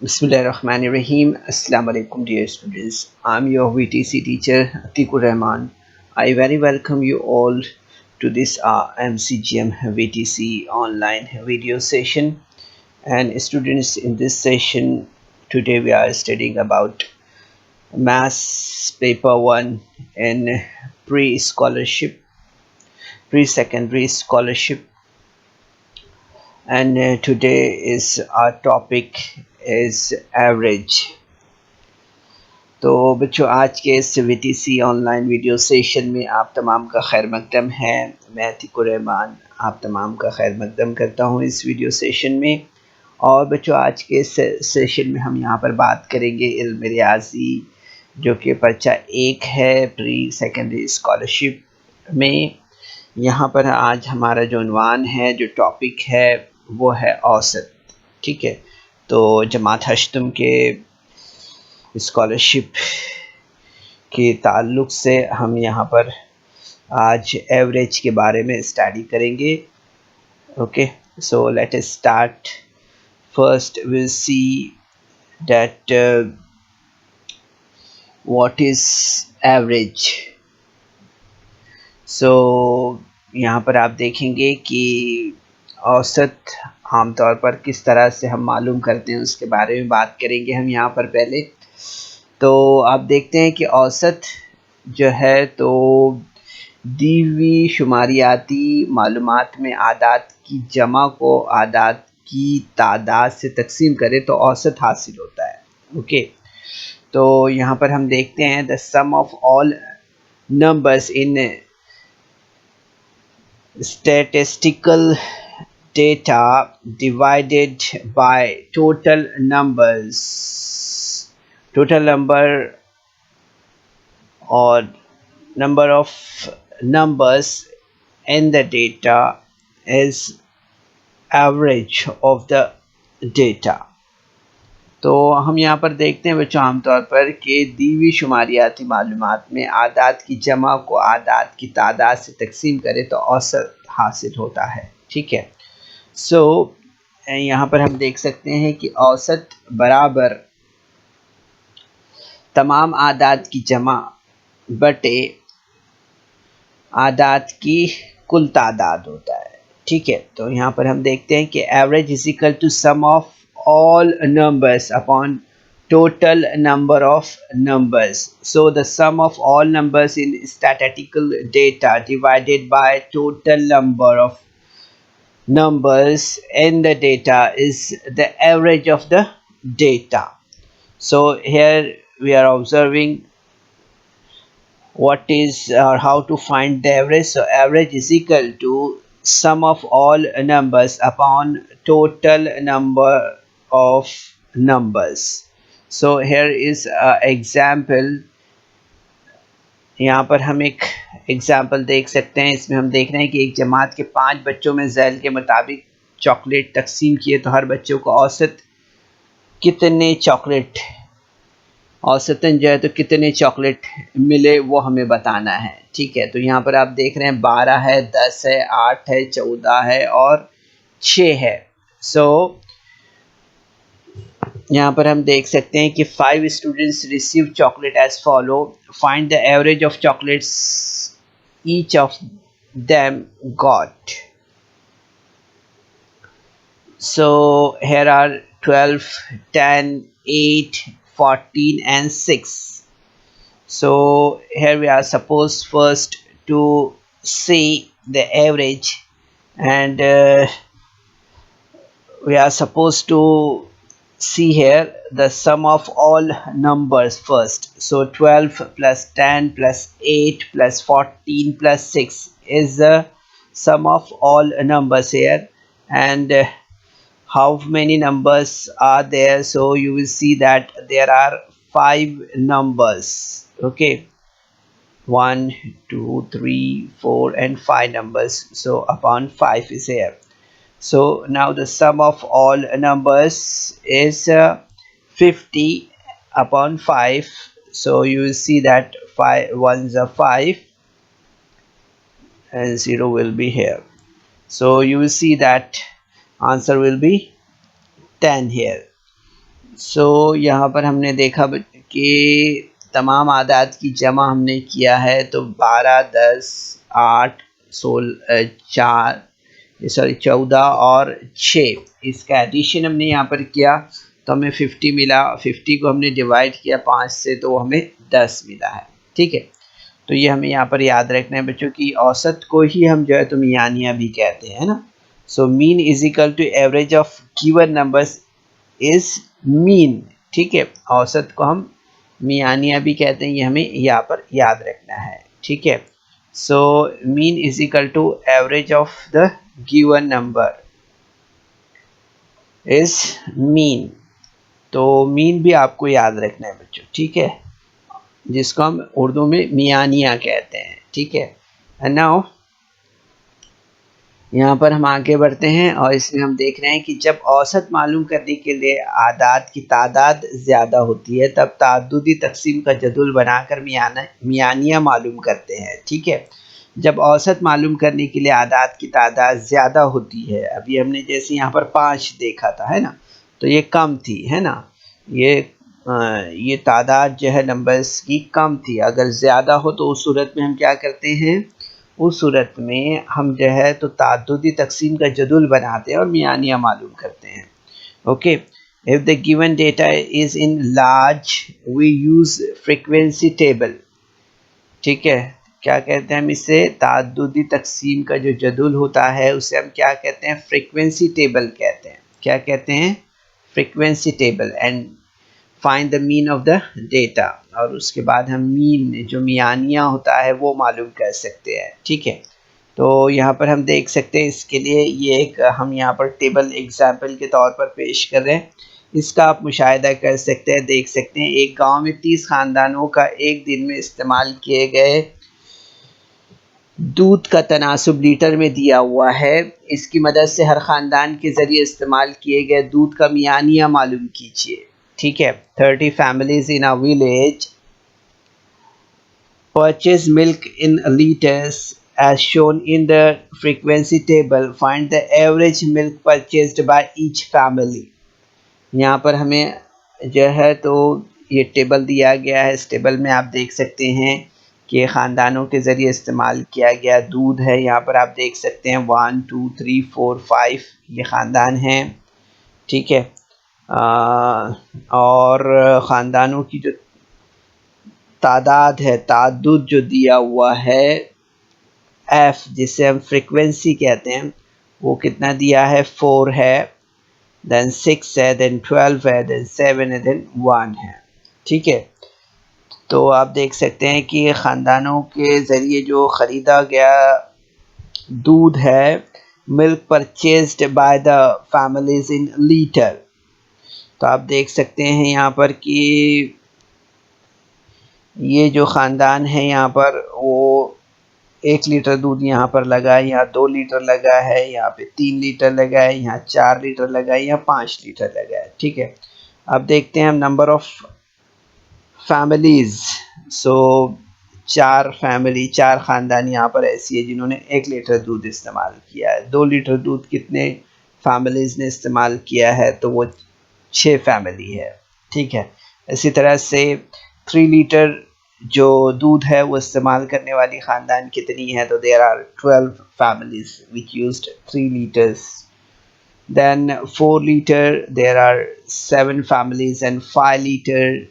Bismillahirrahmanirrahim. Assalamu alaikum, dear students. I'm your VTC teacher, Atikur Rahman. I very welcome you all to this MCGM VTC online video session. And students, in this session today we are studying about Maths Paper 1 in pre-scholarship, pre-secondary scholarship. And today is our topic is average. तो बच्चों, आज के इस VTC online video session में आप तमाम का खैर मकदम है। मैं अतीकुर रहमान आप तमाम का खैर मकदम करता हूँ इस वीडियो सेशन में। और बच्चों, आज के इस सेशन में हम यहाँ पर बात करेंगे इल्म रियाजी, जो कि पर्चा 1 है प्री सेकेंडरी स्कॉलरशिप में। यहाँ पर आज हमारा जो उन्वान है, जो टॉपिक है, वो है औसत। ठीक है, तो जमात हश्तम के स्कॉलरशिप के ताल्लुक़ से हम यहाँ पर आज एवरेज के बारे में स्टडी करेंगे। Okay, so let us start. First will see that what is average. सो यहाँ पर आप देखेंगे कि औसत आमतौर पर किस तरह से हम मालूम करते हैं, उसके बारे में बात करेंगे हम यहाँ पर पहले। तो आप देखते हैं कि औसत जो है, तो दी हुई शुमारियाती मालूमात में आदात की जमा को आदात की तादाद से तकसीम करें तो औसत हासिल होता है। ओके, तो यहाँ पर हम देखते हैं the sum of all numbers in statistical data divided by total number or number of numbers in the data is average of the data। तो हम यहाँ पर देखते हैं बच्चों आमतौर पर कि दी हुई शुमारियाती मालूमात में आदात की जमा को आदात की तादाद से तकसीम करें तो औसत हासिल होता है। ठीक है, सो यहाँ पर हम देख सकते हैं कि औसत बराबर तमाम आदात की जमा बटे आदात की कुल तादाद होता है। ठीक है, तो यहाँ पर हम देखते हैं कि average is equal to sum of all numbers upon total number of numbers. So the sum of all numbers in statistical data divided by total number of numbers in the data is the average of the data. So here we are observing what is or how to find the average. So average is equal to sum of all numbers upon total number of numbers. So here is a example। यहाँ पर हम एक example देख सकते हैं। इसमें हम देख रहे हैं कि एक जमात के 5 बच्चों में झैल के मुताबिक चॉकलेट तकसीम किए तो हर बच्चों को औसत कितने चॉकलेट औसतन जो है तो कितने चॉकलेट मिले वो हमें बताना है। ठीक है, तो यहाँ पर आप देख रहे हैं 12 है, 10 है, 8 है, 14 है और 6 है। सो यहाँ पर हम देख सकते हैं कि 5 students receive chocolate as follow. Find the average of chocolates each of them got. So here are 12, 10, 8, 14 and 6। so here we are supposed first to see the average, and we are supposed to see here the sum of all numbers first. So 12 plus 10 plus 8 plus 14 plus 6 is the sum of all numbers here. And how many numbers are there? So you will see that there are 5 numbers. Okay, 1, 2, 3, 4 and 5 numbers. So upon 5 is here. So now the sum of all numbers is 50 upon 5. So you will see that 5 ones are 5 and 0 will be here. So you will see that answer will be 10 here. सो यहाँ पर हमने देखा कि तमाम आदाद की जमा हमने किया है, तो 12, 10, 8, 16, 4, सॉरी 14 और 6, इसका एडिशन हमने यहाँ पर किया तो हमें 50 मिला। 50 को हमने डिवाइड किया 5 से तो हमें 10 मिला है। ठीक है, तो ये हमें यहाँ पर याद रखना है बच्चों की औसत को ही हम जो है तो मियानिया भी कहते हैं ना। So mean is equal to average of given numbers is mean. ठीक है, औसत को हम मियानिया भी कहते हैं, ये हमें यहाँ पर याद रखना है। ठीक है, so mean is equal to average of the given number is mean. तो मीन भी आपको याद रखना है बच्चों। ठीक है, जिसको हम उर्दू में मियानिया कहते हैं। ठीक है, एंड नाउ यहाँ पर हम आगे बढ़ते हैं और इसमें हम देख रहे हैं कि जब औसत मालूम करने के लिए आदाद की तादाद ज़्यादा होती है तब ताद्दुदी तकसीम का जदुल बनाकर मियानिया मालूम करते हैं। ठीक है, जब औसत मालूम करने के लिए आदाद की तादाद ज़्यादा होती है, अभी हमने जैसे यहाँ पर 5 देखा था, है ना, तो ये कम थी, है ना, ये तादाद जो है नंबर्स की कम थी। अगर ज़्यादा हो तो उस सूरत में हम क्या करते हैं, उस सूरत में हम जो है तो ताद्दुदी तकसीम का जदुल बनाते हैं और मियानिया मालूम करते हैं। Okay, if the given data is in large we use frequency table. ठीक है, क्या कहते हैं हम इससे, ताद्दुदी तकसीम का जो जदुल होता है उसे हम क्या कहते हैं, फ्रीक्वेंसी टेबल कहते हैं। क्या कहते हैं, frequency table. And find the mean of the data, और उसके बाद हम मीन जो मियानिया होता है वो मालूम कर सकते हैं। ठीक है, तो यहाँ पर हम देख सकते हैं, इसके लिए ये एक हम यहाँ पर टेबल एग्जाम्पल के तौर पर पेश कर रहे हैं। इसका आप मुशाहिदा कर सकते हैं, देख सकते हैं। एक गांव में 30 ख़ानदानों का एक दिन में इस्तेमाल किए गए दूध का तनासुब लीटर में दिया हुआ है। इसकी मदद से हर ख़ानदान के ज़रिए इस्तेमाल किए गए दूध का मियानिया मालूम कीजिए। ठीक है, 30 families in a village purchase milk in liters as shown in the frequency table. Find the average milk purchased by each family. यहाँ पर हमें जो है तो ये टेबल दिया गया है। इस टेबल में आप देख सकते हैं कि ख़ानदानों के ज़रिए इस्तेमाल किया गया दूध है। यहाँ पर आप देख सकते हैं 1, 2, 3, 4, 5 ये ख़ानदान हैं। ठीक है, और ख़ानदानों की जो तादाद है, ताद्दुद जो दिया हुआ है एफ, जिसे हम फ्रीक्वेंसी कहते हैं, वो कितना दिया है, 4 है, देन 6 है, देन 12 है, देन 7 है, देन 1 है। ठीक है, तो आप देख सकते हैं कि ख़ानदानों के ज़रिए जो ख़रीदा गया दूध है, milk purchased by the families in litre. तो आप देख सकते हैं यहाँ पर कि ये जो ख़ानदान है यहाँ पर वो 1 लीटर दूध यहाँ पर लगा है, यहाँ 2 लीटर लगा है, यहाँ पे 3 लीटर लगा है, यहाँ 4 लीटर लगा है, यहाँ 5 लीटर लगा है। ठीक है, अब देखते हैं हम number of families. So 4 family, 4 ख़ानदान यहाँ पर ऐसी है जिन्होंने 1 लीटर दूध इस्तेमाल किया है। 2 लीटर दूध कितने फैमिलीज़ ने इस्तेमाल किया है, तो वो 6 फैमिली है। ठीक है, इसी तरह से 3 लीटर जो दूध है वो इस्तेमाल करने वाली ख़ानदान कितनी है, तो there are 12 families which used 3 liters. Then 4 liter there are 7 families, and 5 liter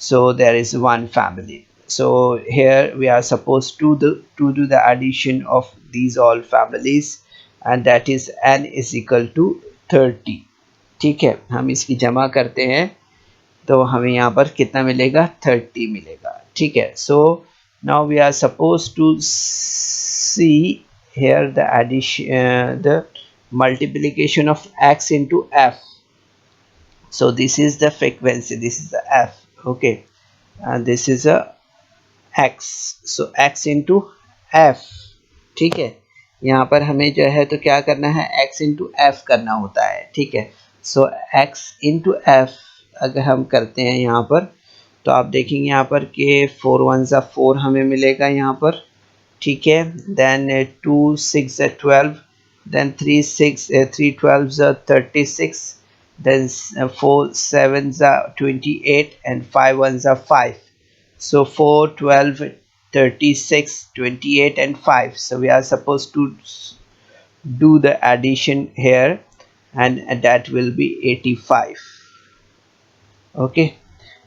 so there is 1 family. So here we are supposed to do the addition of these all families, and that is n is equal to 30. ठीक है, हम इसकी जमा करते हैं तो हमें यहाँ पर कितना मिलेगा, 30 मिलेगा। ठीक है, so now we are suppose to see here the addition, the multiplication of x into f. So this is the frequency, this is the f, okay, and this is a x, so x into f. ठीक है, यहाँ पर हमें जो है तो क्या करना है, x into f करना होता है। ठीक है, सो x into f अगर हम करते हैं यहाँ पर, तो आप देखेंगे यहाँ पर कि 4 1 4 हमें मिलेगा यहाँ पर। ठीक है, then 2 6 12, then 3 12 36, then 4 sevens are 28 and 5 ones are 5. So 4, 12, 36, 28 and 5. So we are supposed to do the addition here, and that will be 85. Okay,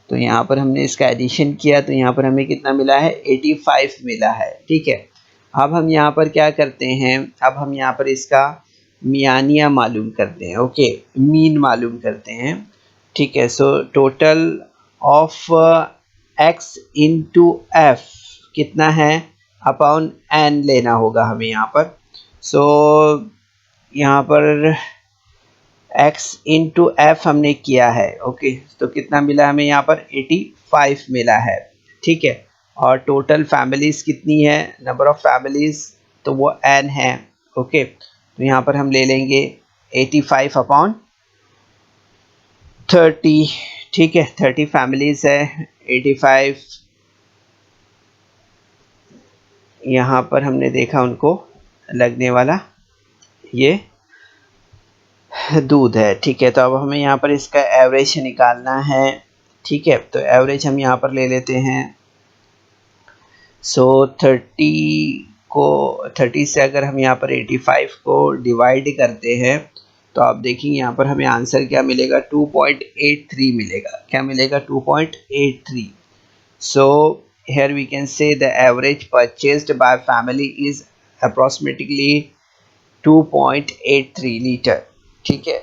तो यहाँ पर हमने इसका एडिशन किया तो यहाँ पर हमें कितना मिला है, 85 मिला है। ठीक है, अब हम यहाँ पर क्या करते हैं, अब हम यहाँ पर इसका मियानिया मालूम करते हैं। ओके, मीन मालूम करते हैं। ठीक है, so total of x into F कितना है, अपॉन n लेना होगा हमें यहाँ पर। सो यहाँ पर x इंटू एफ हमने किया है। ओके, तो कितना मिला हमें यहाँ पर, 85 मिला है। ठीक है, और टोटल फैमिलीज कितनी है, नंबर ऑफ फैमिलीज, तो वो n है। ओके, तो यहाँ पर हम ले लेंगे 85 अपॉन 30। ठीक है, 30 फैमिलीज है, 85 यहाँ पर हमने देखा उनको लगने वाला ये दूध है। ठीक है, तो अब हमें यहाँ पर इसका एवरेज निकालना है। ठीक है, तो एवरेज हम यहाँ पर ले लेते हैं। सो 30 से अगर हम यहाँ पर 85 को डिवाइड करते हैं तो आप देखेंगे यहाँ पर हमें आंसर क्या मिलेगा, 2.83 मिलेगा। क्या मिलेगा, 2.83। सो here we can say the average purchased by family is approximately 2.83 litre. ठीक है,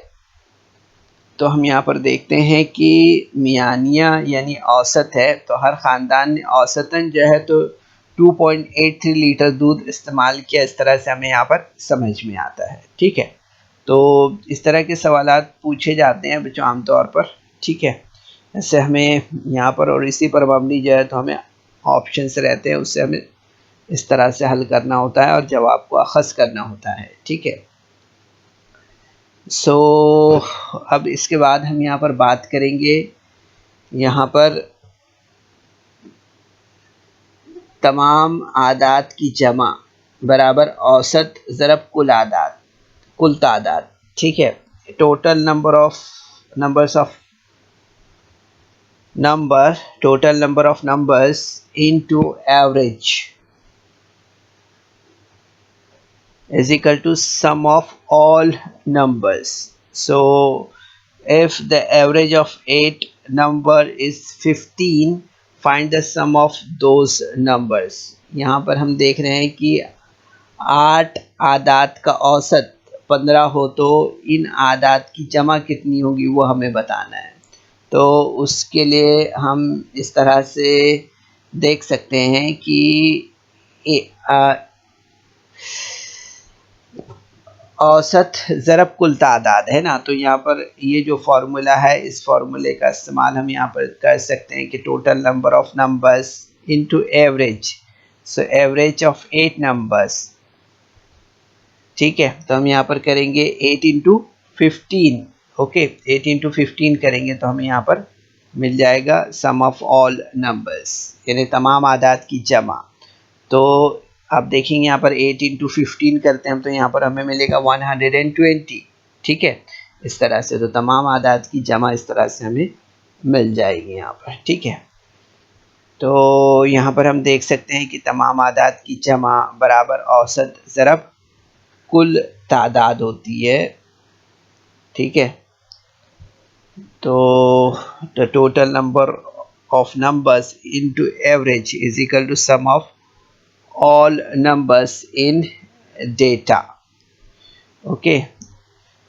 तो हम यहाँ पर देखते हैं कि मियानिया यानी औसत है, तो हर ख़ानदान ने औसतन जो है तो 2.83 लीटर दूध इस्तेमाल किया। इस तरह से हमें यहाँ पर समझ में आता है। ठीक है, तो इस तरह के सवालात पूछे जाते हैं बच्चों आमतौर पर। ठीक है, ऐसे हमें यहाँ पर और इसी पर मबनी जो है तो हमें ऑप्शंस रहते हैं, उससे हमें इस तरह से हल करना होता है और जवाब को अखज़ करना होता है। ठीक है, सो अब इसके बाद हम यहाँ पर बात करेंगे, यहाँ पर तमाम आदात की जमा बराबर औसत ज़रब कुल आदात, कुल तादाद। ठीक है, total numbers of numbers into average is equal to sum of all numbers. So if the average of 8 number is 15, find the sum of those numbers. यहाँ पर हम देख रहे हैं कि 8 आदात का औसत 15 हो तो इन आदात की जमा कितनी होगी वो हमें बताना है। तो उसके लिए हम इस तरह से देख सकते हैं कि औसत ज़रब कुल तादाद है ना, तो यहाँ पर ये जो फार्मूला है, इस फार्मूले का इस्तेमाल हम यहाँ पर कर सकते हैं कि total number of numbers into average. So average of 8 numbers. ठीक है, तो हम यहाँ पर करेंगे 8 इंटू 15। ओके, 8 इंटू 15 करेंगे तो हमें यहाँ पर मिल जाएगा सम ऑफ ऑल नंबर्स, यानी तमाम आदात की जमा। तो आप देखेंगे यहाँ पर 8 इंटू 15 करते हैं हम, तो यहाँ पर हमें मिलेगा 120। ठीक है, इस तरह से तो तमाम आदात की जमा इस तरह से हमें मिल जाएगी यहाँ पर। ठीक है, तो यहाँ पर हम देख सकते हैं कि तमाम आदात की जमा बराबर औसत ज़रब कुल तादाद होती है। ठीक है, तो the total number of numbers into average is equal to sum of all numbers in data। Okay,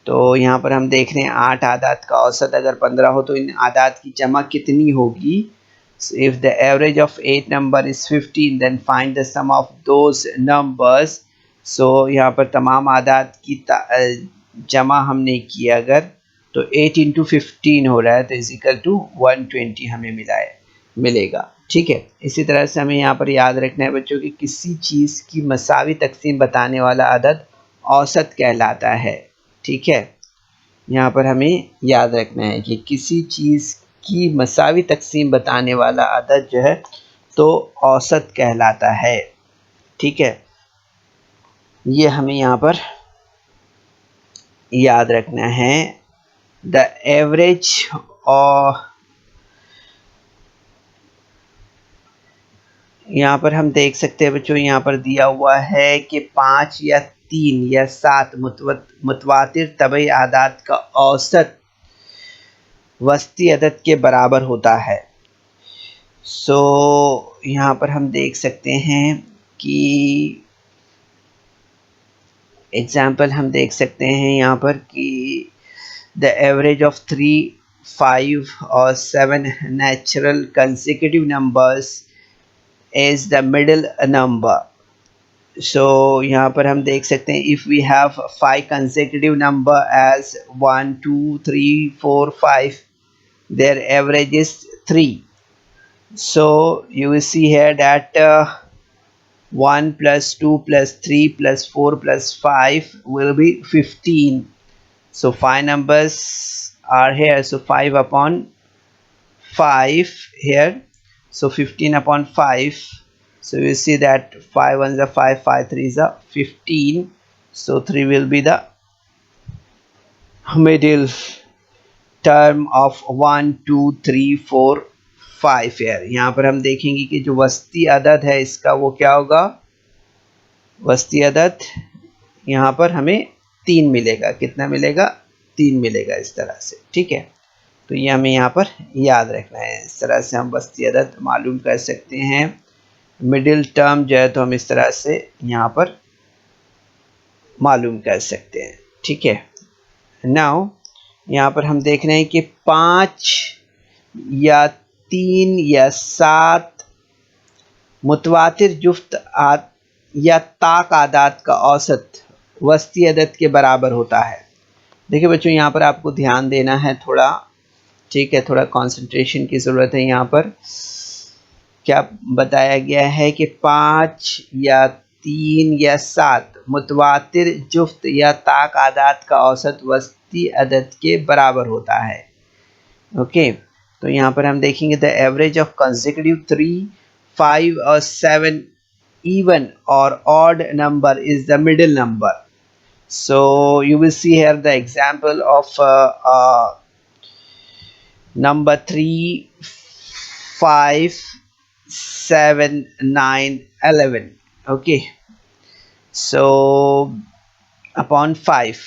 तो यहाँ पर हम देख रहे हैं 8 आदात का औसत अगर 15 हो तो इन आदात की जमा कितनी होगी। If the average of 8 number is 15 then find the sum of those numbers. So यहाँ पर तमाम आदात की जमा हमने की अगर, तो 8 इंटू 15 हो रहा है, तो इज इक्वल टू 120 हमें मिलेगा। ठीक है, इसी तरह से हमें यहाँ पर याद रखना है बच्चों कि किसी चीज़ की मसावी तकसीम बताने वाला अदद औसत कहलाता है। ठीक है, यहाँ पर हमें याद रखना है कि किसी चीज़ की मसावी तकसीम बताने वाला अदद जो है तो औसत कहलाता है। ठीक है, ये हमें यहाँ पर याद रखना है। द एवरेज और यहाँ पर हम देख सकते हैं बच्चों, यहाँ पर दिया हुआ है कि 5 या 3 या 7 मुतवातिर तबई आदात का औसत वस्ती अदद के बराबर होता है। सो यहाँ पर हम देख सकते हैं कि एग्जाम्पल हम देख सकते हैं यहाँ पर कि द एवरेज ऑफ 3, 5 और 7 natural consecutive numbers is the middle number. So यहाँ पर हम देख सकते हैं if we have 5 consecutive number as 1, 2, 3, 4, 5, their average is 3. So you will see here that 1 plus 2 plus 3 plus 4 plus 5 will be 15. So 5 numbers are here, so 5 upon 5 here, so 15 upon 5. So you see that 5 ones are 5, 5 threes are 15. So 3 will be the middle term of 1, 2, 3, 4, 5 here. यहाँ पर हम देखेंगे कि जो वस्ती अदद है इसका वो क्या होगा, वस्ती अदद यहाँ पर हमें 3 मिलेगा। कितना मिलेगा, 3 मिलेगा इस तरह से, ठीक है। तो ये हमें यहाँ पर याद रखना है। इस तरह से हम वस्ती अदद मालूम कर सकते हैं। मिडिल टर्म जो है तो हम इस तरह से यहाँ पर मालूम कर सकते हैं, ठीक है। नाउ यहाँ पर हम देख रहे हैं कि 5 या 3 या 7 मुतवातिर जुफ्त या ताक आदात का औसत वस्ती अदद के बराबर होता है। देखिए बच्चों, यहाँ पर आपको ध्यान देना है थोड़ा, ठीक है, थोड़ा कंसंट्रेशन की ज़रूरत है। यहाँ पर क्या बताया गया है कि 5 या 3 या 7 मुतवातिर जुफ्त या ताक आदात का औसत वस्ती अदद के बराबर होता है। ओके, तो यहाँ पर हम देखेंगे द एवरेज ऑफ कंसेक्यूटिव 3, 5 और 7 even or odd number is the middle number. So you will see here the example of number 3, 5, 7, 9, 11. Okay, so upon 5,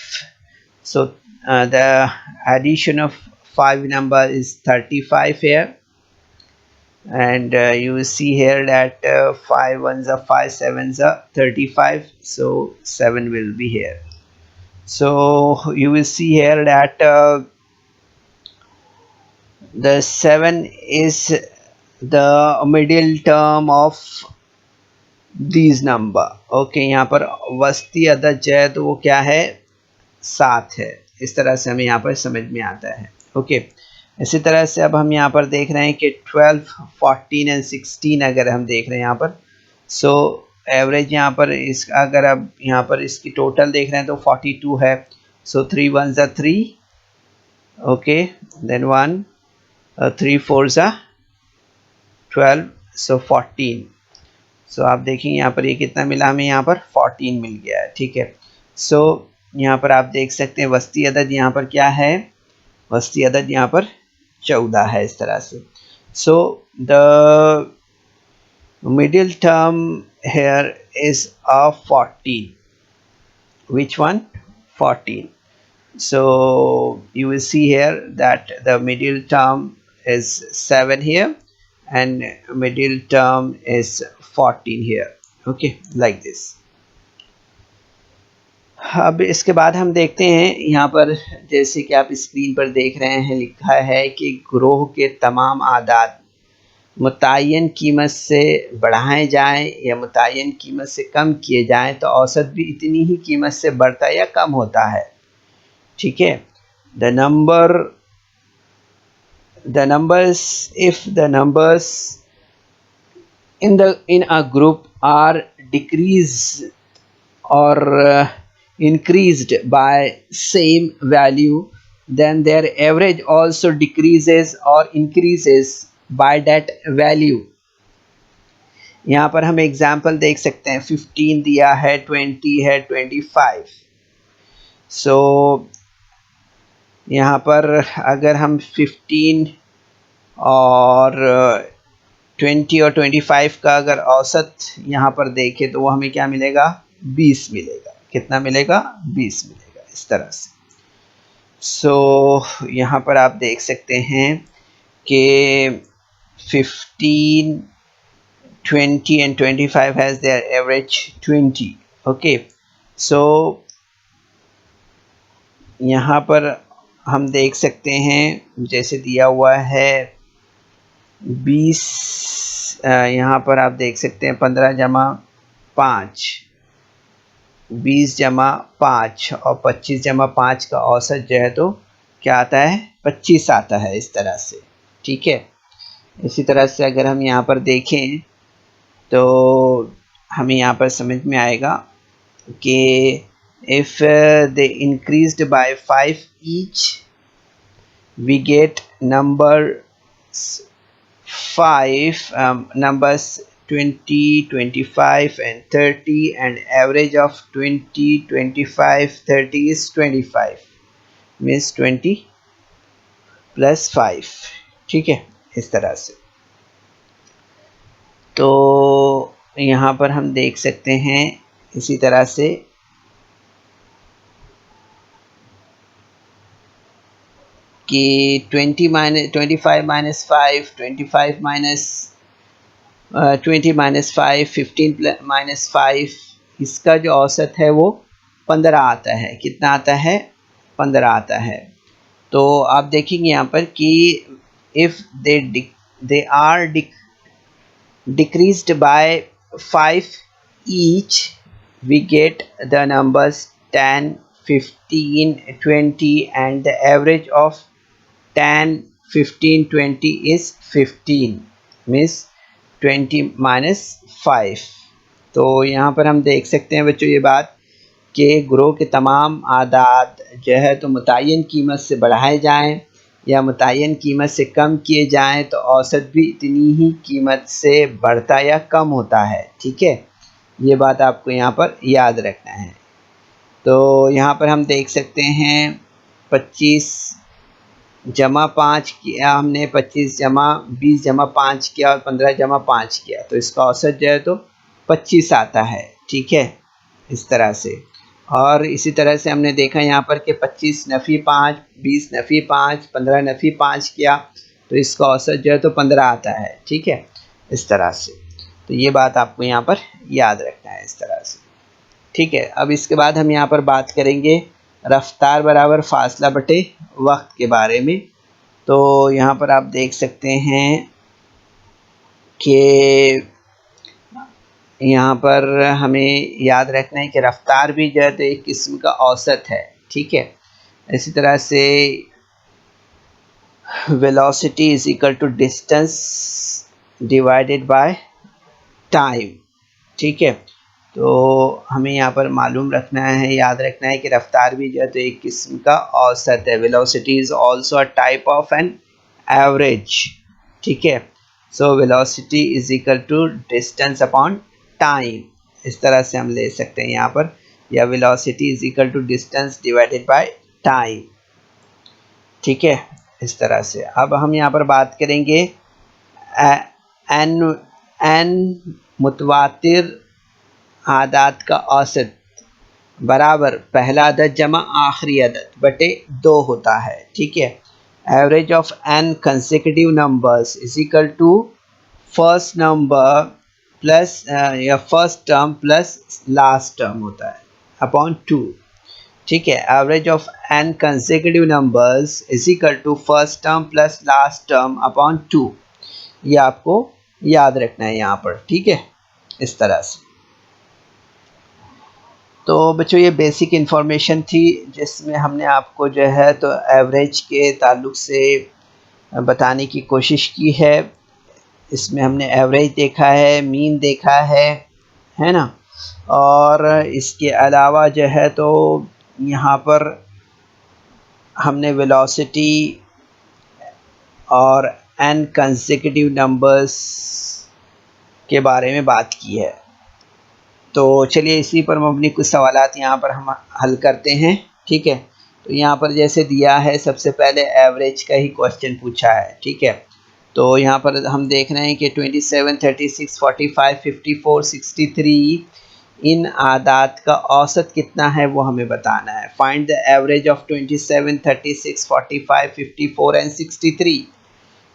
so the addition of 5 number is 35 here, and you will see here that 5 ones are 5, 7s are 35, so 7 will be here. So you will see here that the 7 is the middle term of these number. Okay, यहाँ पर वस्ती अदद जो है तो वो क्या है, 7 है। इस तरह से हमें यहाँ पर समझ में आता है। ओके, इसी तरह से अब हम यहाँ पर देख रहे हैं कि 12, 14 एंड 16 अगर हम देख रहे हैं यहाँ पर, सो एवरेज यहाँ पर इस अगर अब यहाँ पर इसकी टोटल देख रहे हैं तो 42 है। So 3 1s are 3, okay, then 1, 3 4s are 12, so 14। So आप देखेंगे यहाँ पर ये कितना मिला हमें, यहाँ पर 14 मिल गया है, ठीक है। सो यहाँ पर आप देख सकते हैं वस्ती अदद यहाँ पर क्या है, वस्ती अदद यहाँ पर 14 है इस तरह से। So the middle term here is of 14. Which one? 14. So you will see here that the middle term is 7 here and middle term is 14 here. Okay, like this. अब इसके बाद हम देखते हैं यहाँ पर, जैसे कि आप स्क्रीन पर देख रहे हैं, लिखा है कि ग्रोह के तमाम आदाद मुतय्यन कीमत से बढ़ाए जाएं या मुतय्यन कीमत से कम किए जाएं तो औसत भी इतनी ही कीमत से बढ़ता या कम होता है, ठीक है। The numbers if the numbers in a group are decreased or increased by same value, then their average also decreases or increases by that value. यहाँ पर हम एग्जाम्पल देख सकते हैं, 15 दिया है, 20 है, 25। सो यहाँ पर अगर हम 15 और 20 और 25 का अगर औसत यहाँ पर देखें तो वो हमें क्या मिलेगा, 20 मिलेगा। कितना मिलेगा, 20 मिलेगा, इस तरह से। यहाँ पर आप देख सकते हैं कि 15, 20 and 25 has their average 20. Okay, so यहाँ पर हम देख सकते हैं जैसे दिया हुआ है 20, यहाँ पर आप देख सकते हैं 15 जमा 5, 20 जमा 5 और 25 जमा 5 का औसत जो है तो क्या आता है, 25 आता है, इस तरह से। ठीक है, इसी तरह से अगर हम यहाँ पर देखें तो हमें यहाँ पर समझ में आएगा कि if they increased by 5 each, we get numbers 5, numbers 20, 25 and 30, and average of 20, 25, 30 is 25, means 20 plus 5। ठीक है, इस तरह से। तो यहाँ पर हम देख सकते हैं इसी तरह से कि 25 minus 5, 25 minus 20 minus 5, 15 minus 5, इसका जो औसत है वो 15 आता है। कितना आता है, 15 आता है। तो आप देखेंगे यहाँ पर कि if they are decreased by 5 each, we get the numbers 10, 15, 20, and the average of 10, 15, 20 is 15, means 20 minus 5। तो यहाँ पर हम देख सकते हैं बच्चों ये बात कि ग्रो के तमाम आदाद जो है तो मुतय्यन कीमत से बढ़ाए जाएं या मुतय्यन कीमत से कम किए जाएं तो औसत भी इतनी ही कीमत से बढ़ता या कम होता है। ठीक है, ये बात आपको यहाँ पर याद रखना है। तो यहाँ पर हम देख सकते हैं 25 जमा 5 किया हमने, 25 जमा 20 जमा 5 किया और 15 जमा 5 किया, तो इसका औसत जो है तो 25 आता है। ठीक है, इस तरह से। और इसी तरह से हमने देखा यहाँ पर कि 25 नफ़ी 5, 20 नफ़ी 5, 15 नफ़ी 5 किया, तो इसका औसत जो है तो 15 आता है। ठीक है, इस तरह से। तो ये बात आपको यहाँ पर याद रखना है, इस तरह से। ठीक है, अब इसके बाद हम यहाँ पर बात करेंगे रफ्तार बराबर फासला बटे वक्त के बारे में। तो यहाँ पर आप देख सकते हैं कि यहाँ पर हमें याद रखना है कि रफ्तार भी जो है तो एक किस्म का औसत है। ठीक है, इसी तरह से velocity is equal to distance divided by time. ठीक है, तो हमें यहाँ पर मालूम रखना है, याद रखना है कि रफ्तार भी जो है तो एक किस्म का औसत है। Velocity is also a type of an average. ठीक है, so velocity is equal to distance upon time, इस तरह से हम ले सकते हैं यहाँ पर, या velocity is equal to distance divided by time. ठीक है, इस तरह से। अब हम यहाँ पर बात करेंगे एन मुतवातिर आदाद का औसत बराबर पहला अदद जमा आखिरी अदद बटे 2 होता है। ठीक है, average of N consecutive numbers is equal to first number plus या first term plus last term होता है अपॉन 2। ठीक है, average of N consecutive numbers is equal to first term plus last term upon 2। ये आपको याद रखना है यहाँ पर। ठीक है, इस तरह से। तो बच्चों ये बेसिक इन्फॉर्मेशन थी जिसमें हमने आपको जो है तो एवरेज के ताल्लुक़ से बताने की कोशिश की है। इसमें हमने एवरेज देखा है, मीन देखा है ना, और इसके अलावा जो है तो यहाँ पर हमने वेलोसिटी और एन कंसेक्यूटिव नंबर्स के बारे में बात की है। तो चलिए इसी पर मबनी कुछ सवालात यहाँ पर हम हल करते हैं। ठीक है, तो यहाँ पर जैसे दिया है, सबसे पहले एवरेज का ही क्वेश्चन पूछा है, ठीक है। तो यहाँ पर हम देख रहे हैं कि 27, 36, 45, 54, 63 इन आदात का औसत कितना है वो हमें बताना है। Find the average of 27, 36, 45, 54 and 63।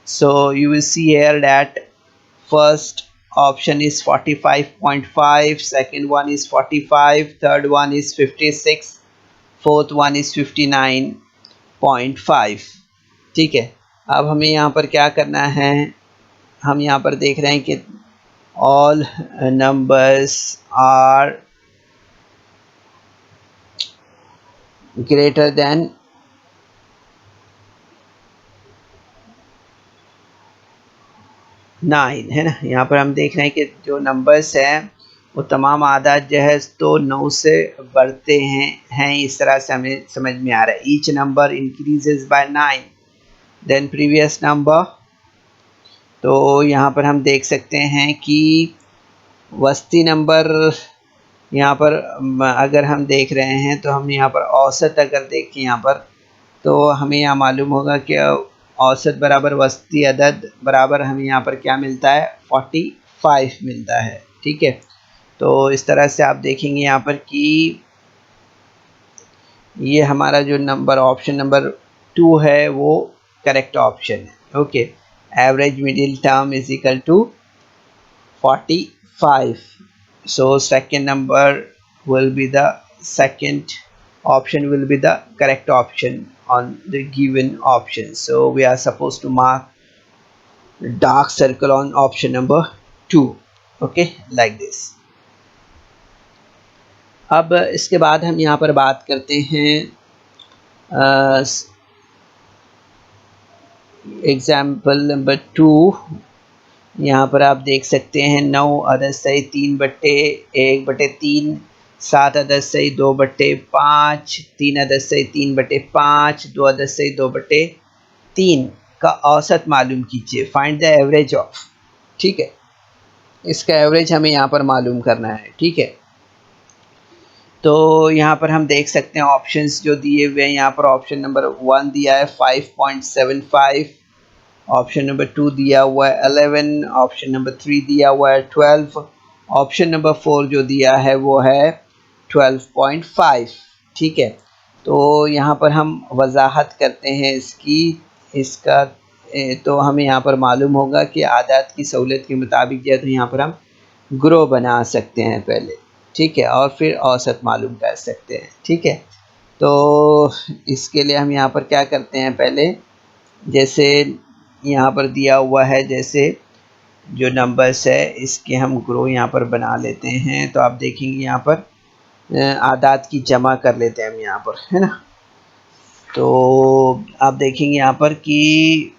So you will see here that first option is 45.5, second one is 45, third one is 56, fourth one is 59.5। ठीक है, अब हमें यहाँ पर क्या करना है, हम यहाँ पर देख रहे हैं कि all numbers are greater than 9 है ना। यहाँ पर हम देख रहे हैं कि जो नंबर्स हैं वो तमाम आदाद जो है तो 9 से बढ़ते हैं इस तरह से हमें समझ में आ रहा है। Each number increases by 9 than previous number. तो यहाँ पर हम देख सकते हैं कि वस्ती नंबर, यहाँ पर अगर हम देख रहे हैं तो हम यहाँ पर औसत अगर देखें यहाँ पर, तो हमें यहाँ मालूम होगा कि औसत बराबर वस्ती अदद बराबर हमें यहाँ पर क्या मिलता है, 45 मिलता है। ठीक है, तो इस तरह से आप देखेंगे यहाँ पर कि ये हमारा जो नंबर ऑप्शन नंबर 2 है वो करेक्ट ऑप्शन है। Okay, average middle term is equal to 45। So second number will be the second option will be the correct option on the given option. So we are supposed to mark dark circle on option number 2. Okay, like this. अब इसके बाद हम यहाँ पर बात करते हैं example number 2। यहाँ पर आप देख सकते हैं 9 अदद सही 3/1/3, 7 अदद सही 2/5, 3 अदद सही 3/5, 2 अदद सही 2/3 का औसत मालूम कीजिए। Find the average of. ठीक है, इसका एवरेज हमें यहाँ पर मालूम करना है। ठीक है, तो यहाँ पर हम देख सकते हैं ऑप्शंस जो दिए हुए हैं। यहाँ पर ऑप्शन नंबर 1 दिया है 5.75, ऑप्शन नंबर 2 दिया हुआ है 11, ऑप्शन नंबर 3 दिया हुआ है 12, ऑप्शन नंबर 4 जो दिया है वो है 12.5। ठीक है, तो यहाँ पर हम वजाहत करते हैं इसका तो हमें यहाँ पर मालूम होगा कि आदात की सहूलत के मुताबिक जो है तो यहाँ पर हम ग्रो बना सकते हैं पहले। ठीक है, और फिर औसत मालूम कर सकते हैं। ठीक है, तो इसके लिए हम यहाँ पर क्या करते हैं, पहले जैसे यहाँ पर दिया हुआ है, जैसे जो नंबर्स है इसके हम ग्रो यहाँ पर बना लेते हैं। तो आप देखेंगे यहाँ पर आदात की जमा कर लेते हैं हम यहाँ पर, है ना। तो आप देखेंगे यहाँ पर कि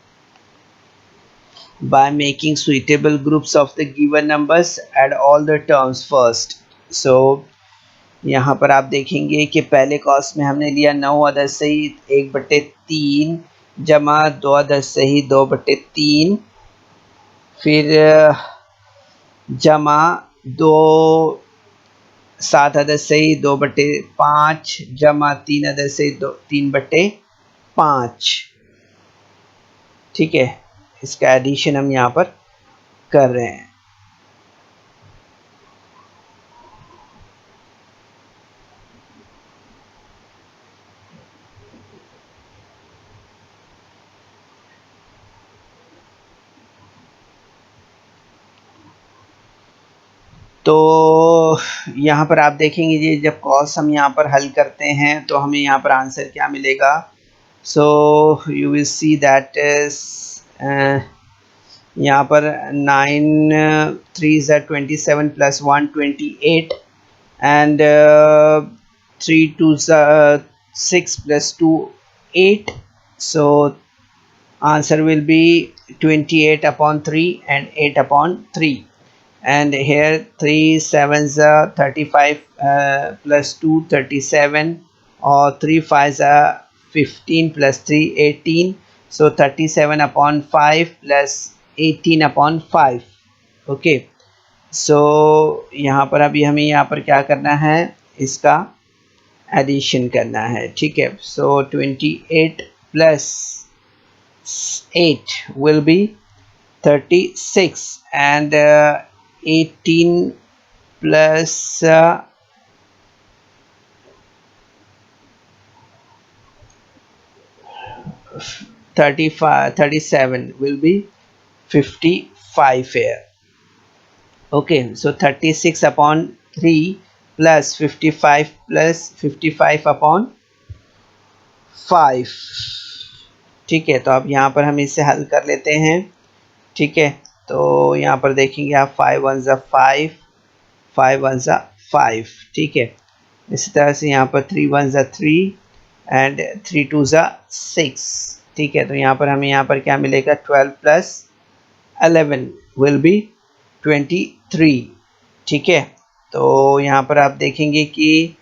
by making suitable groups of the given numbers add all the terms first। so यहाँ पर आप देखेंगे कि पहले कॉस्ट में हमने लिया 9 अदद सही 1/3 जमा 2 अदद सही 2/3, फिर जमा 2 7 अदद सही 2/5 जमा 3 अदद सही 3/5। ठीक है, इसका एडिशन हम यहाँ पर कर रहे हैं। तो यहाँ पर आप देखेंगे जी, जब कॉस हम यहाँ पर हल करते हैं तो हमें यहाँ पर आंसर क्या मिलेगा। So you will see that यहाँ पर 9 3 27 + 1 28 and 3 2 6 + 2 8। So answer will be 28/3 and 8/3। and here 3 7s are 35 plus 2 37, or 3 5s are 15 plus 3 18, so 37/5 plus 18/5। Okay, सो यहाँ पर अभी हमें यहाँ पर क्या करना है, इसका एडिशन करना है, ठीक है। सो 28 plus 8 will be 36 and 18 plus 37 will be 55 here. Okay, so 36 upon 3 plus 55 upon 5, ठीक है। तो अब यहाँ पर हम इसे हल कर लेते हैं, ठीक है। तो यहाँ पर देखेंगे आप 5 1 ज़ा 5, 5 1 ज़ा 5, ठीक है। इसी तरह से यहाँ पर 3 1 ज़ा 3 एंड 3 2 ज़ा 6, ठीक है। तो यहाँ पर हमें यहाँ पर क्या मिलेगा, 12 प्लस 11 विल बी 23, ठीक है। तो यहाँ पर आप देखेंगे कि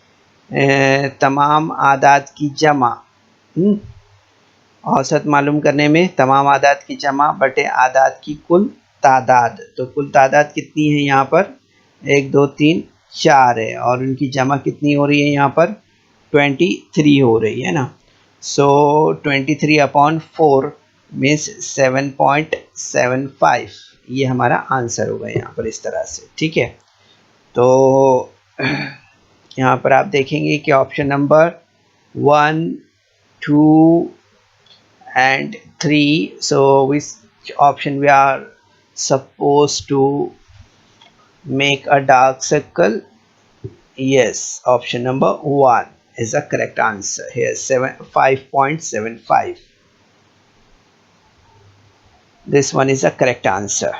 तमाम आदाद की जमा, औसत मालूम करने में तमाम आदाद की जमा बटे आदाद की कुल तादाद। तो कुल तादाद कितनी है यहाँ पर, 1 2 3 4 है, और उनकी जमा कितनी हो रही है यहाँ पर, 23 हो रही है ना। सो 23 अपॉन 4 मीन्स 7.75, ये हमारा आंसर होगा यहाँ पर इस तरह से, ठीक है। तो यहाँ पर आप देखेंगे कि option number 1 2 and 3, so which option we are supposed to make a dark circle? Yes, option number 1 is the correct answer here, 5.75. this one is the correct answer.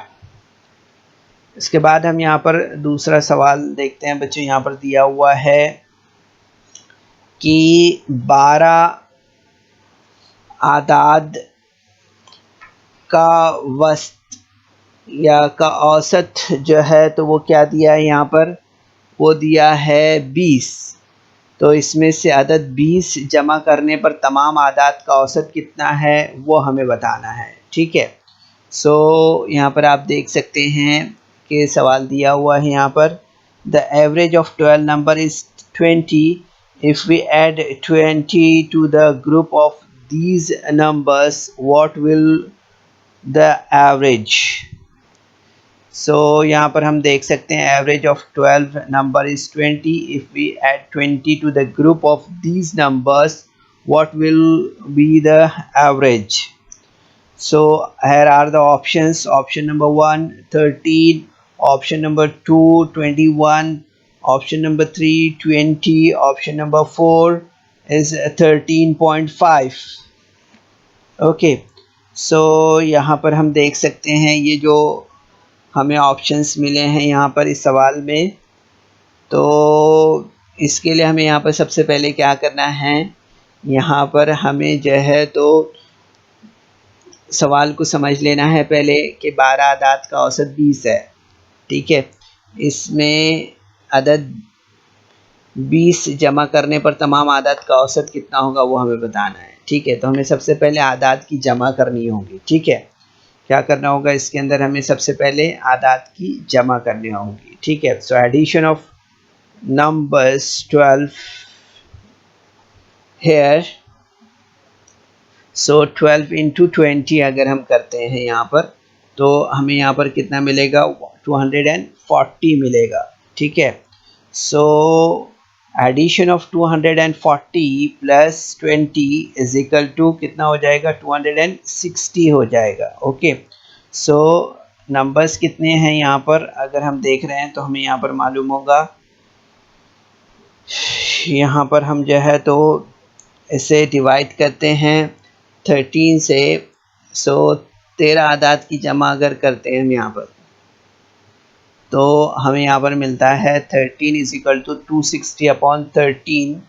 इसके बाद हम यहाँ पर दूसरा सवाल देखते हैं बच्चों। यहाँ पर दिया हुआ है कि 12 आदाद का वस्त या का औसत जो है, तो वो क्या दिया है यहाँ पर, वो दिया है 20। तो इसमें से अदद 20 जमा करने पर तमाम आदाद का औसत कितना है वो हमें बताना है, ठीक है। सो यहाँ पर आप देख सकते हैं कि सवाल दिया हुआ है यहाँ पर, the average of 12 number is 20 if we add 20 to the group of these numbers, what will the average? So यहाँ पर हम देख सकते हैं average of 12 number is 20, if we add 20 to the group of these numbers, what will be the average? So here are the options. Option number 1 13, option number 2 21, option number 3 20, option number 4 is 13.5. Okay, सो यहाँ पर हम देख सकते हैं ये जो हमें options मिले हैं यहाँ पर इस सवाल में, तो इसके लिए हमें यहाँ पर सबसे पहले क्या करना है, यहाँ पर हमें जो है तो सवाल को समझ लेना है पहले कि 12 आदाद का औसत 20 है, ठीक है। इसमें अदद 20 जमा करने पर तमाम आदाद का औसत कितना होगा वो हमें बताना है, ठीक है। तो हमें सबसे पहले आदाद की जमा करनी होगी, ठीक है। क्या करना होगा इसके अंदर, हमें सबसे पहले आदाद की जमा करनी होगी, ठीक है। So addition of numbers 12 here, so 12 into 20 अगर हम करते हैं यहाँ पर, तो हमें यहाँ पर कितना मिलेगा, 240 मिलेगा, ठीक है। So addition of 240 plus 20 is equal to कितना हो जाएगा, 260 हो जाएगा, ओके। सो नंबर्स कितने हैं यहाँ पर अगर हम देख रहे हैं तो हमें यहाँ पर मालूम होगा, यहाँ पर हम जो है तो इसे डिवाइड करते हैं 13 से। सो 13 आदाद की जमा अगर करते हैं हम यहाँ पर, तो हमें यहाँ पर मिलता है 13 is equal to 260 upon 13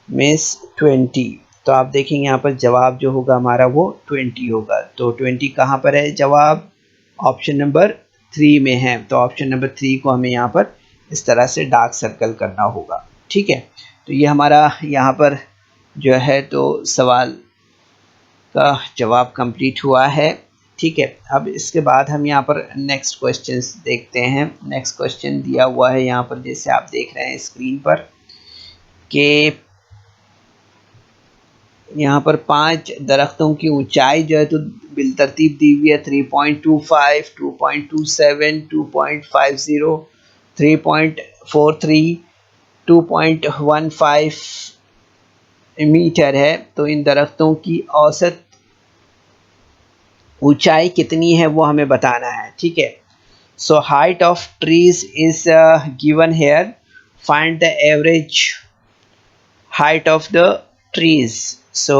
means 20। तो आप देखेंगे यहाँ पर जवाब जो होगा हमारा वो 20 होगा। तो 20 कहाँ पर है, जवाब ऑप्शन नंबर 3 में है। तो ऑप्शन नंबर 3 को हमें यहाँ पर इस तरह से डार्क सर्कल करना होगा, ठीक है। तो ये हमारा यहाँ पर जो है तो सवाल का जवाब कंप्लीट हुआ है, ठीक है। अब इसके बाद हम यहाँ पर नेक्स्ट क्वेश्चन देखते हैं। नेक्स्ट क्वेश्चन दिया हुआ है यहाँ पर, जैसे आप देख रहे हैं स्क्रीन पर, कि यहाँ पर 5 दरख्तों की ऊंचाई जो है तो बिलतरतीब दी हुई है 3.25, 2.27, 2.50, 3.43, 2.15 मीटर है। तो इन दरख्तों की औसत ऊंचाई कितनी है वो हमें बताना है, ठीक है। So height of trees is given here, find the average height of the trees. So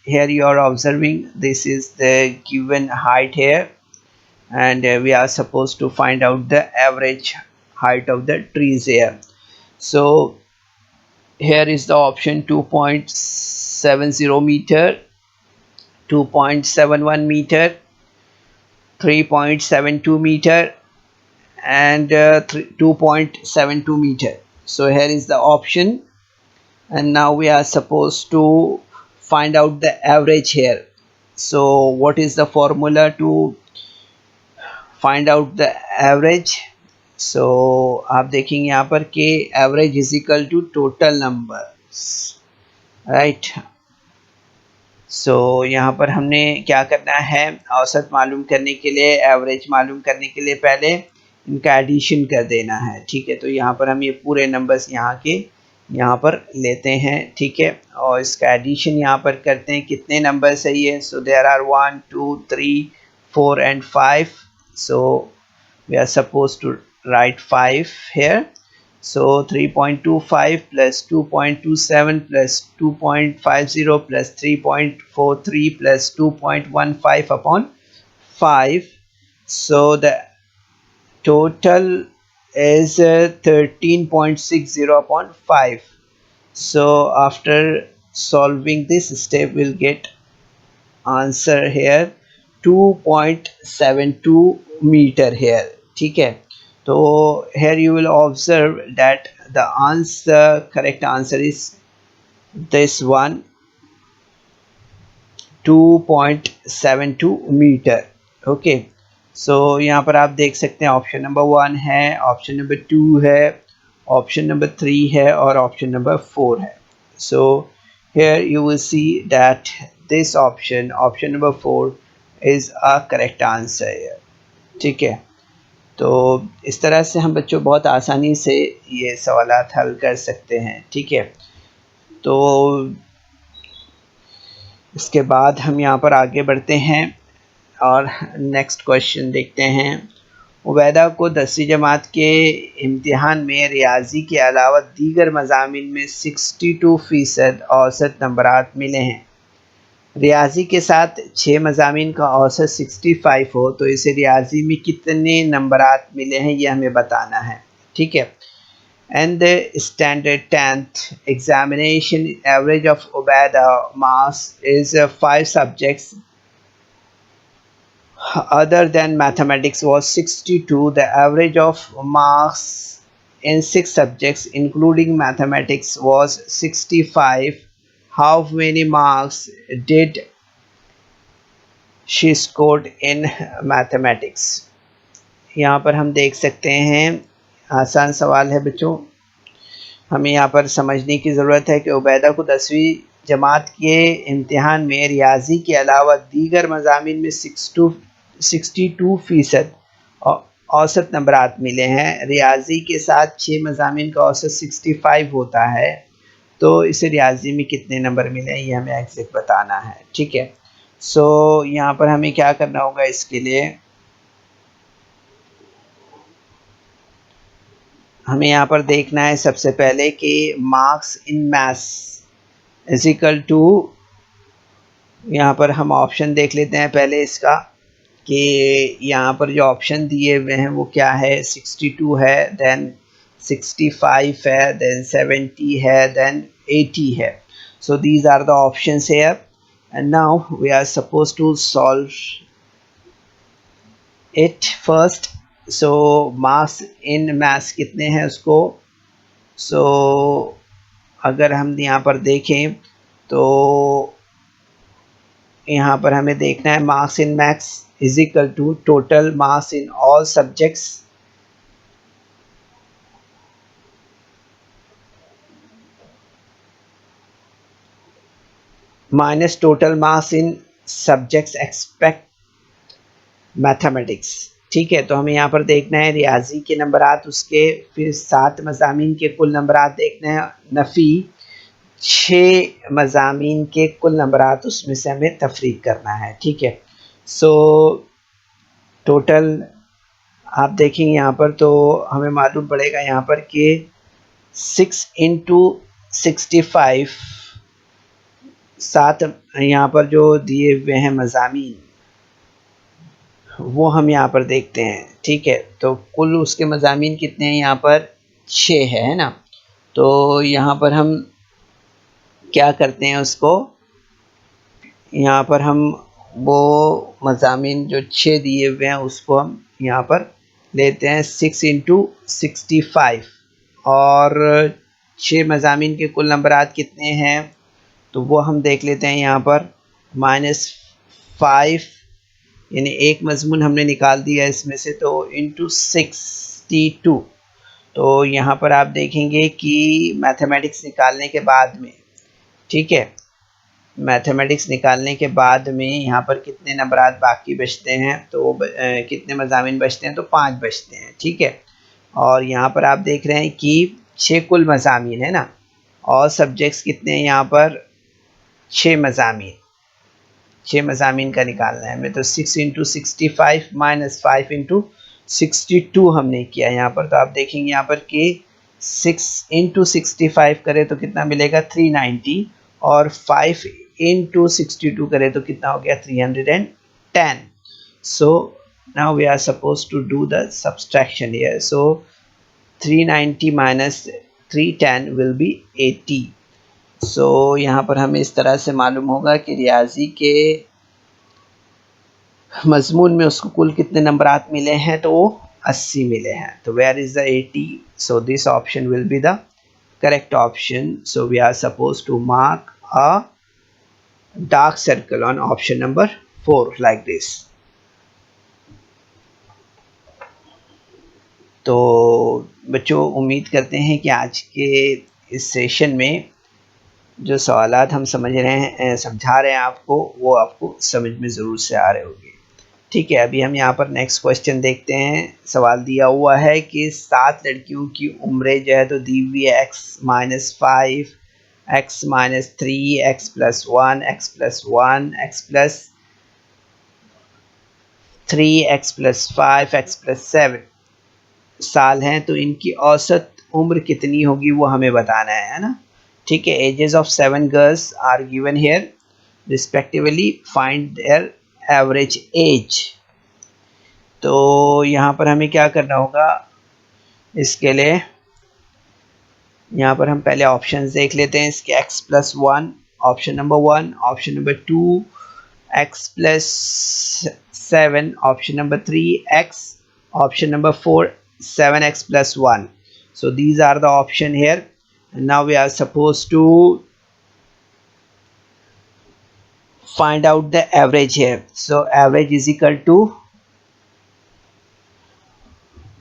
here you are observing this is the given height here, and we are supposed to find out the average height of the trees here. So here is the option 2.70 meter, 2.71 meter, 3.72 meter, and 2.72 meter. So here is the option, and now we are supposed to find out the average here. So what is the formula to find out the average? So आप देखेंगे यहाँ पर कि average is equal to total numbers, right? So यहाँ पर हमने क्या करना है, औसत मालूम करने के लिए, एवरेज मालूम करने के लिए पहले इनका एडिशन कर देना है, ठीक है। तो यहाँ पर हम ये पूरे नंबर्स यहाँ के यहाँ पर लेते हैं, ठीक है, और इसका एडिशन यहाँ पर करते हैं। कितने नंबर सही है? So there are 1 2 3 4 and 5, so we are supposed to write 5 here. So 3.25 plus 2.27 plus 2.50 plus 3.43 plus 2.15 upon 5. So the total is 13.60 upon 5. So after solving this step, we'll get answer here 2.72 meter here, ठीक है। तो here you will observe that the correct answer is this one, 2.72 meter, okay। सो यहाँ पर आप देख सकते हैं option number 1 है, ऑप्शन नंबर 2 है, ऑप्शन नंबर 3 है और ऑप्शन नंबर 4 है। सो here you will see that this option number 4 is a correct answer here, ठीक है। तो इस तरह से हम बच्चों बहुत आसानी से ये सवालात हल कर सकते हैं, ठीक है। तो इसके बाद हम यहाँ पर आगे बढ़ते हैं और नेक्स्ट क्वेश्चन देखते हैं। उबैदा को 10वीं जमात के इम्तिहान में रियाजी के अलावा दीगर मज़ामिन में 62% औसत नंबरात मिले हैं। रियाजी के साथ 6 मज़ामिन का औसत 65 हो तो इसे रियाजी में कितने नंबरात मिले हैं ये हमें बताना है, ठीक है। And the standard 10th examination average of Ubaida marks is 5 subjects other than mathematics was 62. The average of marks in 6 subjects including mathematics was 65. How many marks did she scored in mathematics? यहाँ पर हम देख सकते हैं, आसान सवाल है बच्चों। हमें यहाँ पर समझने की ज़रूरत है कि उबैदा को 10वीं जमात के इम्तिहान में रियाजी के अलावा दीगर मज़ामिन में 62% औसत नंबरात मिले हैं। रियाजी के साथ 6 मज़ामिन का औसत 65 होता है, तो इसे रियाजी में कितने नंबर मिले हैं ये हमें एग्जैक्ट बताना है, ठीक है। सो यहाँ पर हमें क्या करना होगा, इसके लिए हमें यहाँ पर देखना है सबसे पहले कि marks in maths is equal to, यहाँ पर हम ऑप्शन देख लेते हैं पहले इसका, कि यहाँ पर जो ऑप्शन दिए हुए हैं वो क्या है, 62 है, देन 65 है, देन 70 है, देन 80 है। So these are the options here and now we are suppose to solve it first. So marks in maths कितने हैं उसको, सो अगर हम यहाँ पर देखें तो यहाँ पर हमें देखना है marks in maths is equal to total marks in all subjects minus total marks in subjects except mathematics. ठीक है, तो हमें यहाँ पर देखना है रियाजी के नंबरात उसके, फिर 7 मज़ामीन के कुल नंबरात देखना है, नफ़ी 6 मज़ामीन के कुल नंबरात उसमें से हमें तफरीक करना है। ठीक है, सो टोटल आप देखेंगे यहाँ पर तो हमें मालूम पड़ेगा यहाँ पर कि 6 इंटू 65, 7 यहाँ पर जो दिए हुए हैं मज़ामीन वो हम यहाँ पर देखते हैं। ठीक है, तो कुल उसके मज़ामीन कितने हैं यहाँ पर 6 है ना। तो यहाँ पर हम क्या करते हैं उसको, यहाँ पर हम वो मज़ामीन जो 6 दिए हुए हैं उसको हम यहाँ पर लेते हैं 6 इंटू 65 और 6 मज़ामीन के कुल नंबरात कितने हैं तो वो हम देख लेते हैं यहाँ पर -5 यानी एक मजमून हमने निकाल दिया इसमें से, तो इंटू 62। तो यहाँ पर आप देखेंगे कि मैथमेटिक्स निकालने के बाद में, ठीक है, मैथमेटिक्स निकालने के बाद में यहाँ पर कितने नंबरात बाकी बचते हैं, तो कितने मज़ामीन बचते हैं तो 5 बचते हैं। ठीक है, और यहाँ पर आप देख रहे हैं कि 6 कुल मज़ामीन है ना, और सब्जेक्ट्स कितने हैं यहाँ पर 6 मज़ामीन, 6 मज़ामीन का निकालना है हमें। तो 6 इंटू 65 माइनस 5 इंटू 62 हमने किया यहाँ पर। तो आप देखेंगे यहाँ पर कि 6 इंटू 65 करें तो कितना मिलेगा 390, और 5 इंटू 62 करें तो कितना हो गया 310। So now we are suppose to do the subtraction here. So 390 minus 310 will be 80। So यहाँ पर हमें इस तरह से मालूम होगा कि रियाजी के मजमून में उसको कुल कितने नंबरात मिले हैं, तो वो 80 मिले हैं। तो where is the 80? So this option will be the correct option. So we are suppose to mark a dark circle on option number 4 like this. तो बच्चों उम्मीद करते हैं कि आज के इस सेशन में जो सवालात हम समझा रहे हैं आपको, वो आपको समझ में ज़रूर से आ रहे होंगे। ठीक है, अभी हम यहाँ पर नेक्स्ट क्वेश्चन देखते हैं। सवाल दिया हुआ है कि 7 लड़कियों की उम्रें जो है तो दी हुई है x-5, x-3, x+1, x+1, x+3, x+5, x+7 साल हैं, तो इनकी औसत उम्र कितनी होगी वो हमें बताना है ना। ठीक है, ages of 7 girls are given here respectively, find their average age. तो यहाँ पर हमें क्या करना होगा, इसके लिए यहाँ पर हम पहले ऑप्शंस देख लेते हैं इसके। x+1 option number 1, option number 2 x+7, option number 3 x, option number 4 7x+1. So these are the option here, and now we are supposed to find out the average here. So average is equal to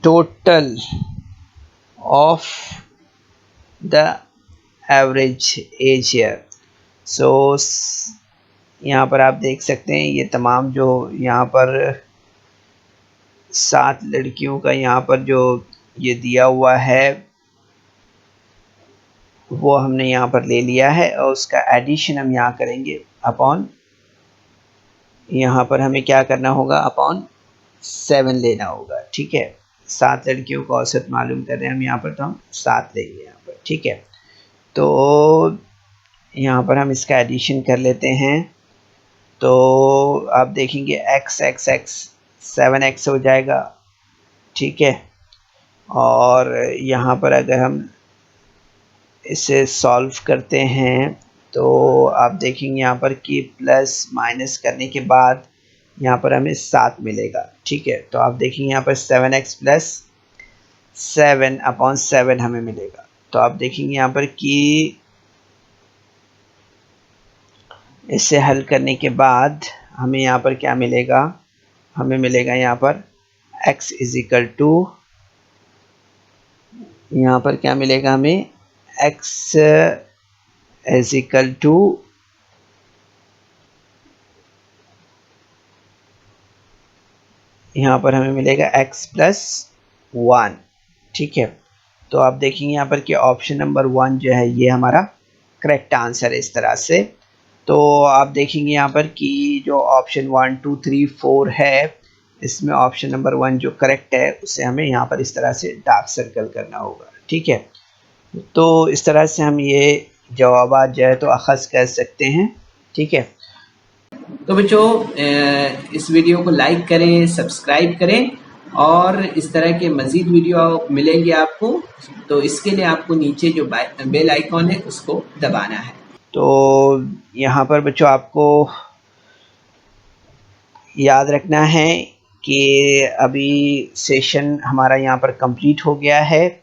total of the average age here. So यहाँ पर आप देख सकते हैं ये तमाम जो यहाँ पर 7 लड़कियों का यहाँ पर जो ये दिया हुआ है वो हमने यहाँ पर ले लिया है, और उसका एडिशन हम यहाँ करेंगे अपॉन, यहाँ पर हमें क्या करना होगा अपॉन 7 लेना होगा। ठीक है, 7 लड़कियों का औसत मालूम कर रहे हैं हम यहाँ पर, तो हम 7 लेंगे यहाँ पर। ठीक है, तो यहाँ पर हम इसका एडिशन कर लेते हैं। तो आप देखेंगे x x x 7x हो जाएगा। ठीक है, और यहाँ पर अगर हम इसे सॉल्व करते हैं तो आप देखेंगे यहाँ पर कि प्लस माइनस करने के बाद यहाँ पर हमें 7 मिलेगा। ठीक है, तो आप देखेंगे यहाँ पर 7x प्लस 7/7 हमें मिलेगा। तो आप देखेंगे यहाँ पर कि इसे हल करने के बाद हमें यहाँ पर क्या मिलेगा, हमें मिलेगा यहाँ पर x इज इक्वल टू, यहाँ पर क्या मिलेगा हमें x इज इक्वल टू यहाँ पर हमें मिलेगा x+1। ठीक है, तो आप देखेंगे यहाँ पर कि ऑप्शन नंबर 1 जो है ये हमारा करेक्ट आंसर है इस तरह से। तो आप देखेंगे यहाँ पर कि जो ऑप्शन 1 2 3 4 है, इसमें ऑप्शन नंबर 1 जो करेक्ट है उसे हमें यहाँ पर इस तरह से डार्क सर्कल करना होगा। ठीक है, तो इस तरह से हम ये जवाब जो है तो अखज़ कर सकते हैं। ठीक है, तो बच्चों इस वीडियो को लाइक करें, सब्सक्राइब करें और इस तरह के मज़ीद वीडियो मिलेंगे आपको। तो इसके लिए आपको नीचे जो बेल आइकॉन है उसको दबाना है। तो यहाँ पर बच्चों आपको याद रखना है कि अभी सेशन हमारा यहाँ पर कंप्लीट हो गया है।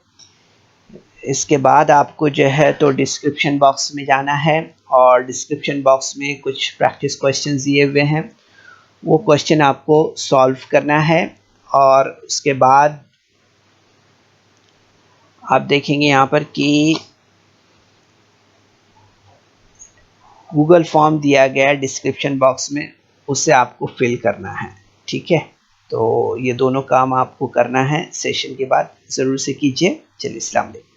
इसके बाद आपको जो है तो डिस्क्रिप्शन बॉक्स में जाना है और डिस्क्रिप्शन बॉक्स में कुछ प्रैक्टिस क्वेश्चंस दिए हुए हैं, वो क्वेश्चन आपको सॉल्व करना है। और उसके बाद आप देखेंगे यहाँ पर कि गूगल फॉर्म दिया गया है डिस्क्रिप्शन बॉक्स में, उसे आपको फिल करना है। ठीक है, तो ये दोनों काम आपको करना है सेशन के बाद, ज़रूर से कीजिए। चलिए, अस्सलाम वालेकुम।